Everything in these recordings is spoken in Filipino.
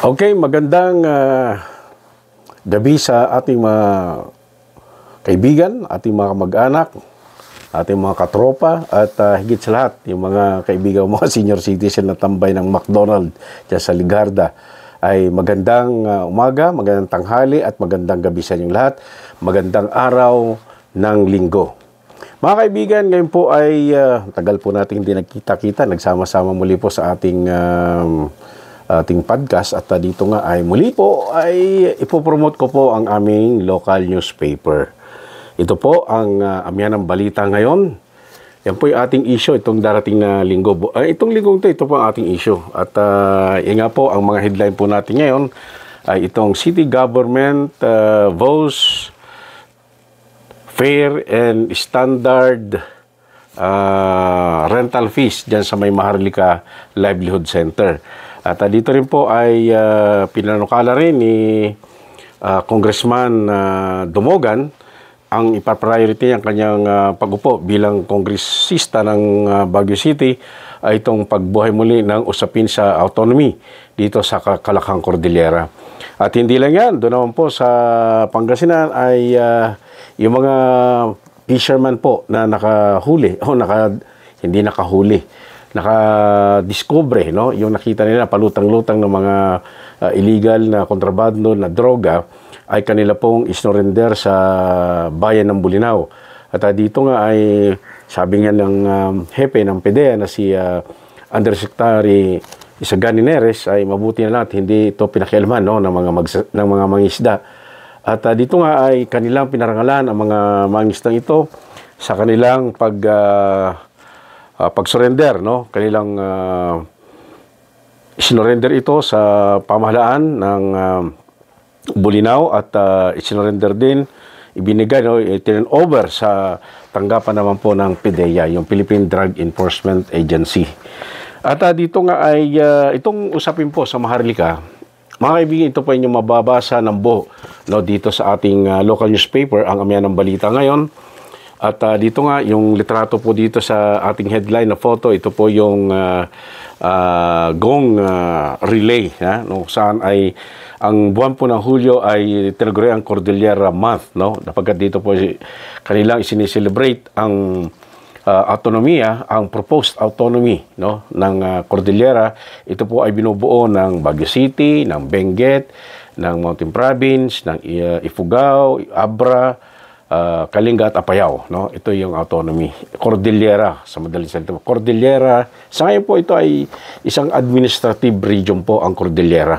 Okay, magandang gabi sa ating mga kaibigan, ating mga kamag-anak, ating mga katropa, at higit sa lahat, yung mga kaibigan, mga senior citizen na tambay ng McDonald dyan sa Ligarda. Ay magandang umaga, magandang tanghali, at magandang gabi sa inyong lahat. Magandang araw ng linggo. Mga kaibigan, ngayon po ay tagal po natin hindi nagkita-kita. Nagsama-sama muli po sa ating podcast, at dito nga ay muli po ay ipopromote ko po ang aming local newspaper. Ito po ang Amyan ng Balita ngayon. Yan po yung ating issue itong darating na linggo. Itong linggong ito po ang ating issue. At yan nga po ang mga headline po natin ngayon ay itong city government vows fair and standard rental fees dyan sa may Maharlika Livelihood Center. At dito rin po ay pinanukala rin ni Congressman Dumogan ang ipapriority ang kanyang pag-upo bilang kongresista ng Baguio City ay itong pagbuhay muli ng usapin sa autonomy dito sa Kalakang Cordillera. At hindi lang yan, doon naman po sa Pangasinan ay yung mga fisherman po na nakahuli, hindi nakahuli, nakadiscover, no? Yung nakita nila palutang-lutang ng mga illegal na kontrabando na droga ay kanila pong isnorender sa bayan ng Bulinaw. At dito nga ay sabi nga ng hepe ng PDEA na si Undersecretary Isagani Neres ay mabuti na lahat hindi ito pinakialaman, no, ng mga mangisda. At dito nga ay kanilang pinarangalan ang mga mangisdang ito sa kanilang pag-surrender, no? Kanilang isinurrender ito sa pamahalaan ng Bulinaw at isinurrender din, ibinigay, no, turn over sa tanggapan naman po ng PDEA, yung Philippine Drug Enforcement Agency. At dito nga ay itong usapin po sa Maharlika, mga kaibigan, ito po inyong mababasa ng buo, no, dito sa ating local newspaper, ang Amyan ng Balita ngayon. At dito nga, yung litrato po dito sa ating headline na photo, ito po yung gong relay, no, saan ay ang buwan po ng Hulyo ay tinaguriang Cordillera Month, no? Napagkat dito po kanilang isinicelebrate ang autonomiya, ang proposed autonomy, no, ng Cordillera. Ito po ay binubuo ng Baguio City, ng Benguet, ng Mountain Province, ng Ifugao, Abra, Kalinga at Apayao, no? Ito yung autonomy. Cordillera, sa madaling salita. Cordillera, sa ngayon po ito ay isang administrative region po ang Cordillera.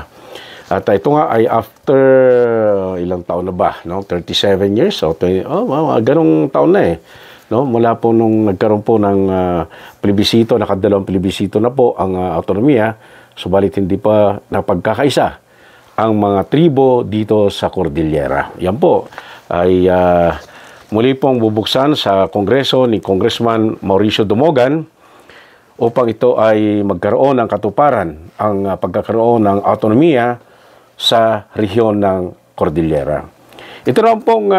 At ito nga ay after ilang taon na ba, no? 37 years o ganong taon na no? Mula po nung nagkaroon po ng plebisito, nakadalawang plebisito na po ang autonomiya, subalit hindi pa napagkakaisa ang mga tribo dito sa Cordillera. Yan po ay muli pong bubuksan sa Kongreso ni Congressman Mauricio Dumogan upang ito ay magkaroon ng katuparan ang pagkakaroon ng autonomiya sa rehiyon ng Cordillera. Ito naman pong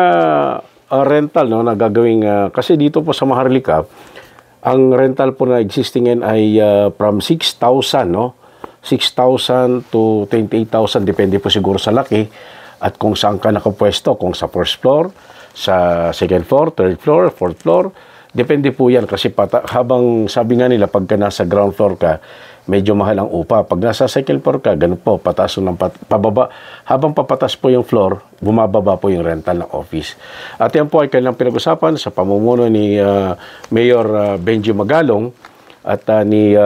rental, no, na gagawing kasi dito po sa Maharlika, ang rental po na existing ay from 6,000, no? 6,000 to 28,000, depende po siguro sa laki at kung saan ka nakapwesto, kung sa first floor, sa second floor, third floor, fourth floor, depende po yan kasi habang sabi nga nila pagka nasa ground floor ka, medyo mahal ang upa. Pag nasa second floor ka, ganun po, pataas ng pababa. Habang papatas po yung floor, bumababa po yung rental ng office. At yan po ay kanilang pinag-usapan sa pamumuno ni Mayor Benji Magalong at ni